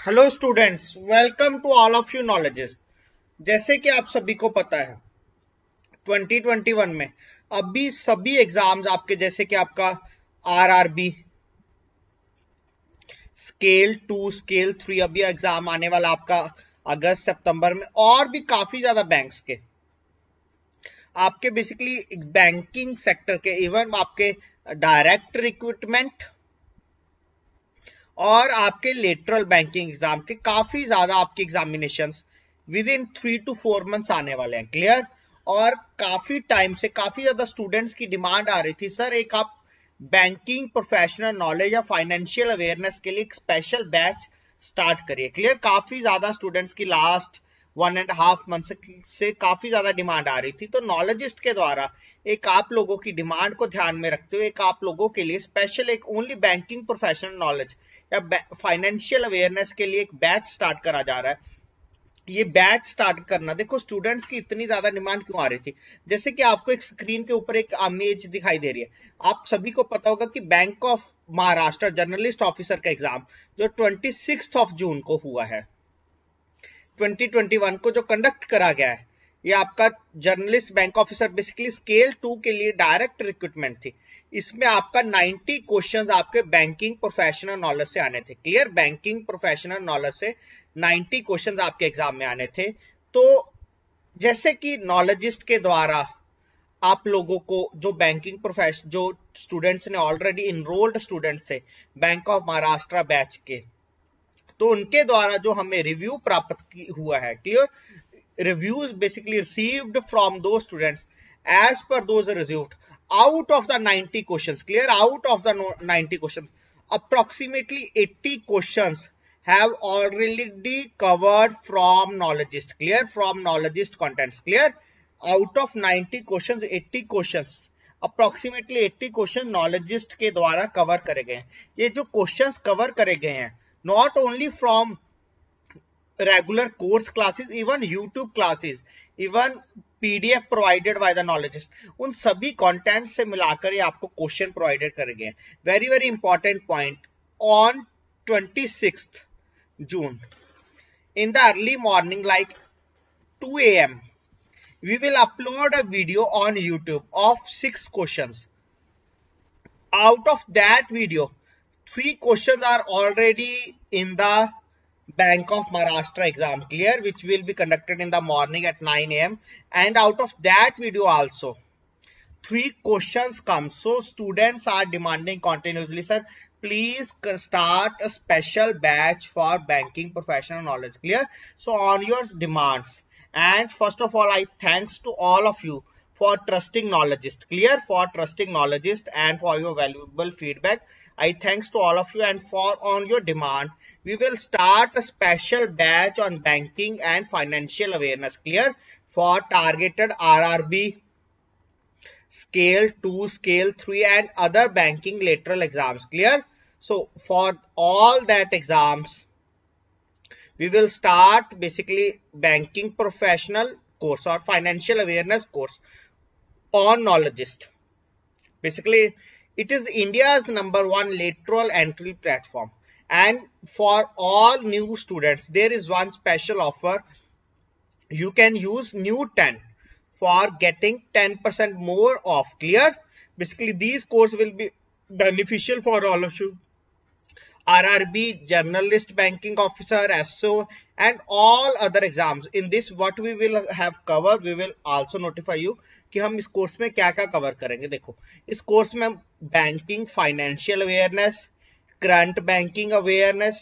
Hello students, welcome to all of you knowledges. जैसे कि आप सभी को पता है 2021 में अभी सभी एग्जाम्स आपके जैसे कि आपका आरआरबी स्केल 2 स्केल 3 अभी एग्जाम आने वाला आपका अगस्त सितंबर में, और भी काफी ज्यादा बैंक्स के आपके बेसिकली बैंकिंग सेक्टर के इवन आपके डायरेक्ट रिक्रूटमेंट और आपके लेटरल बैंकिंग एग्जाम के काफी ज्यादा आपके examination with in 3 to 4 months आने वाले हैं। क्लियर। और काफी टाइम से काफी ज्यादा स्टूडेंट्स की डिमांड आ रही थी, सर एक आप बैंकिंग प्रोफेशनल नॉलेज या फाइनेंशियल अवेयरनेस के लिए एक स्पेशल बैच स्टार्ट करिए। क्लियर। काफी ज्यादा स्टूडेंट्स की लास्ट 1.5 मंथ से काफी ज्यादा डिमांड आ रही थी, तो नॉलेजिस्ट के द्वारा एक आप लोगों की डिमांड को ध्यान में रखते हुए एक आप लोगों के लिए स्पेशल एक ओनली बैंकिंग प्रोफेशनल नॉलेज या फाइनेंशियल अवेयरनेस के लिए एक बैच स्टार्ट करा जा रहा है। ये बैच स्टार्ट करना, देखो स्टूडेंट्स की इतनी ज्यादा डिमांड क्यों आ रही थी। जैसे कि आपको एक स्क्रीन के ऊपर एक इमेज दिखाई दे रही है, आप सभी को पता होगा कि bank of Maharashtra journalist officer का एग्जाम जो 26 जून को हुआ है 2021 को जो कंडक्ट करा गया है, ये आपका journalist bank officer basically scale 2 के लिए डायरेक्ट रिक्रूटमेंट थी। इसमें आपका 90 क्वेश्चंस आपके बैंकिंग प्रोफेशनल नॉलेज से आने थे। क्लियर। बैंकिंग प्रोफेशनल नॉलेज से 90 क्वेश्चंस आपके एग्जाम में आने थे। तो जैसे कि नॉलेजिस्ट के द्वारा आप लोगों को जो बैंकिंग प्रोफेशन जो स्टूडेंट्स ने ऑलरेडी इनरोल्ड स्टूडेंट्स थे बैंक ऑफ महाराष्ट्र बैच के, तो उनके द्वारा जो हमें रिव्यू प्राप्त हुआ है, clear, reviews basically received from those students as per those received out of the 90 questions, clear, out of the 90 questions approximately 80 questions have already covered from knowledgeist, clear, from knowledgeist contents, clear, out of 90 questions 80 questions approximately 80 question नॉलेजिस्ट के द्वारा cover करे गए हैं। ये जो questions cover करे गए हैं not only from regular course classes, even YouTube classes, even PDF provided by the knowledgeist, उन सभी कंटेंट से मिलाकर ये आपको क्वेश्चन प्रोवाइडेड करेंगे। Very very important point, on 26 June in the early morning like 2 a.m. we will upload a video on YouTube of 6 questions. Out of that video 3 questions are already in the Bank of Maharashtra exam, clear, which will be conducted in the morning at 9 a.m. and out of that video also 3 questions come. So students are demanding continuously, sir, please start a special batch for banking professional knowledge. Clear. So on your demands, and first of all I thanks to all of you for trusting knowledgeist, clear, for trusting knowledgeist and for your valuable feedback. I thanks to all of you, and for on your demand we will start a special batch on banking and financial awareness, clear, for targeted RRB scale 2 scale 3 and other banking lateral exams, clear. So for all that exams we will start basically banking professional course or financial awareness course on knowledgeist. Basically it is India's #1 lateral entry platform, and for all new students there is one special offer. You can use new 10 for getting 10% more off, clear. Basically these courses will be beneficial for all of you. RRB, Journalist Banking Officer, SO, and all other exams. In this what we will have covered, we will also notify you कि हम इस course में क्या क्या cover करेंगे। देखो इस course में हम banking financial awareness, current banking awareness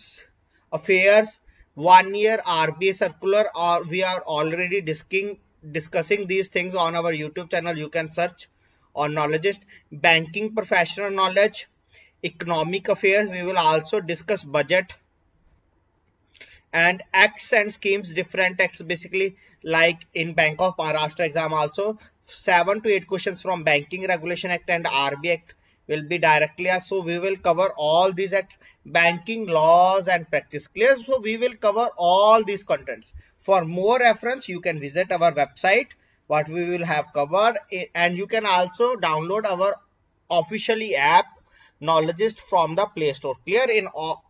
affairs, 1 year RBI circular, or we are already discussing these things on our YouTube channel. You can search on knowledgeist. Banking professional knowledge, economic affairs, we will also discuss budget and acts and schemes, different acts, basically like in Bank of Maharashtra exam also 7 to 8 questions from Banking Regulation Act and RBI Act will be directly asked. So we will cover all these acts, banking laws and practice, clear. So we will cover all these contents. For more reference you can visit our website what we will have covered, and you can also download our officially app Knowledgeist from the Play Store. Clear?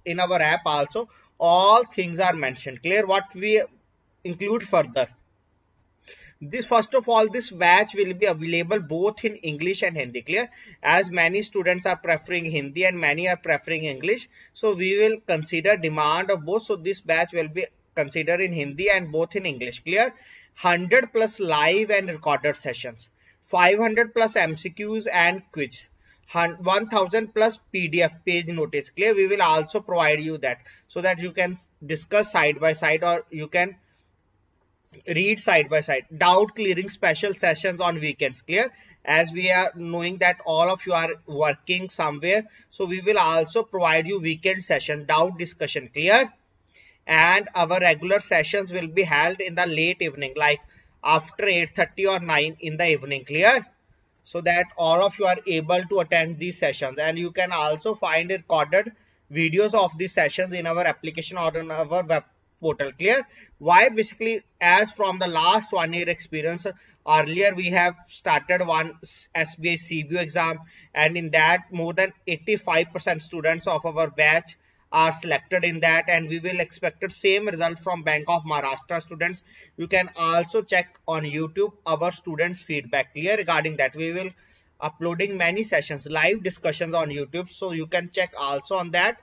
In our app also all things are mentioned. Clear? What we include further? This first of all, this batch will be available both in English and Hindi. Clear? As many students are preferring Hindi and many are preferring English, so we will consider demand of both. So this batch will be considered in Hindi and both in English. Clear? 100 plus live and recorded sessions, 500 plus MCQs and quiz, 1000 plus PDF page notice. Clear? We will also provide you that so that you can discuss side by side or you can read side by side. Doubt clearing special sessions on weekends. Clear? As we are knowing that all of you are working somewhere, so we will also provide you weekend session doubt discussion. Clear? And our regular sessions will be held in the late evening, like after 8:30 or 9 in the evening. Clear? So that all of you are able to attend these sessions, and you can also find recorded videos of these sessions in our application or on our web portal. Clear? Why? Basically, as from the last 1 year experience, earlier we have started one SBI CBO exam, and in that more than 85% students of our batch are selected in that, and we will expect same result from Bank of Maharashtra students. You can also check on YouTube our students feedback. Clear? Regarding that, we will uploading many sessions, live discussions on YouTube, so you can check also on that.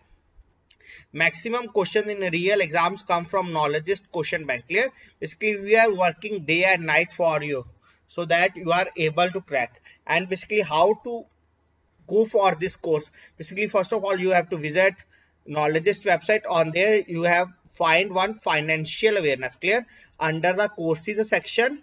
Maximum questions in real exams come from Knowledgeist question bank. Clear? Basically, we are working day and night for you so that you are able to crack. And basically, how to go for this course? Basically, first of all, you have to visit Knowledgeist website. On there you have find one financial awareness. Clear? Under the courses section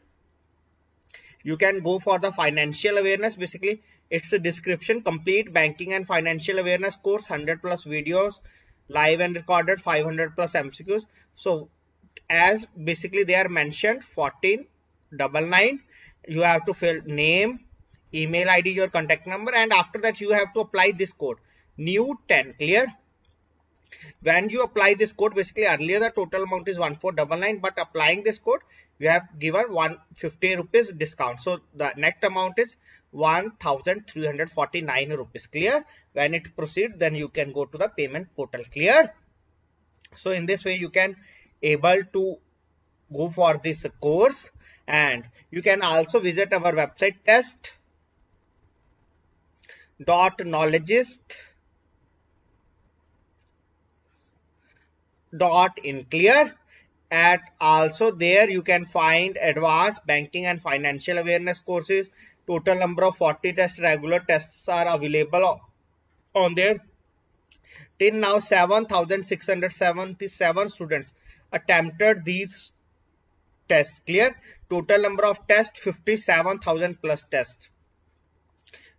you can go for the financial awareness. Basically, it's a description: complete banking and financial awareness course, 100 plus videos live and recorded, 500 plus MCQs. So as basically they are mentioned, 1499, you have to fill name, email ID, your contact number, and after that you have to apply this code new 10. Clear? When you apply this code, basically earlier the total amount is 1499, but applying this code you have given 150 rupees discount, so the net amount is 1349 rupees. Clear? When it proceeds, then you can go to the payment portal. Clear? So in this way you can able to go for this course, and you can also visit our website test.knowledgeist.in. Clear? At also there you can find advanced banking and financial awareness courses. Total number of 40 tests, regular tests are available on there. Till now 7677 students attempted these tests. Clear? Total number of tests 57,000 plus tests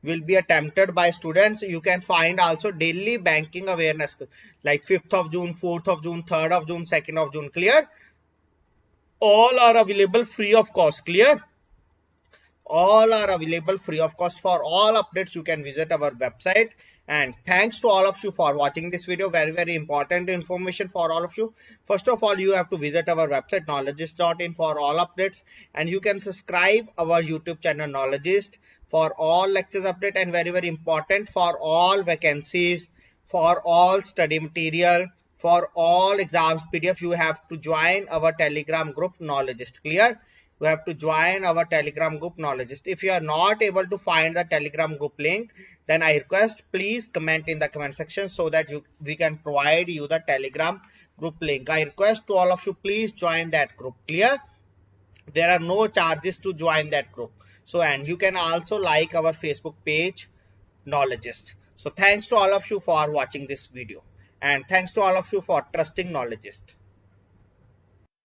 will be attempted by students. You can find also daily banking awareness like 5th of June, 4th of June, 3rd of June, 2nd of June. Clear? All are available free of cost. Clear? All are available free of cost. For all updates you can visit our website. And thanks to all of you for watching this video. Very important information for all of you. First of all, you have to visit our website knowledgeist.in for all updates, and you can subscribe our YouTube channel Knowledgeist for all lectures update, and very important, for all vacancies, for all study material, for all exams PDF, you have to join our Telegram group Knowledgeist. Clear? You have to join our Telegram group Knowledgeist. If you are not able to find the Telegram group link, then I request please comment in the comment section so that we can provide you the Telegram group link. I request to all of you, please join that group. Clear? There are no charges to join that group. So, and you can also like our Facebook page Knowledgeist. So thanks to all of you for watching this video, and thanks to all of you for trusting Knowledgeist.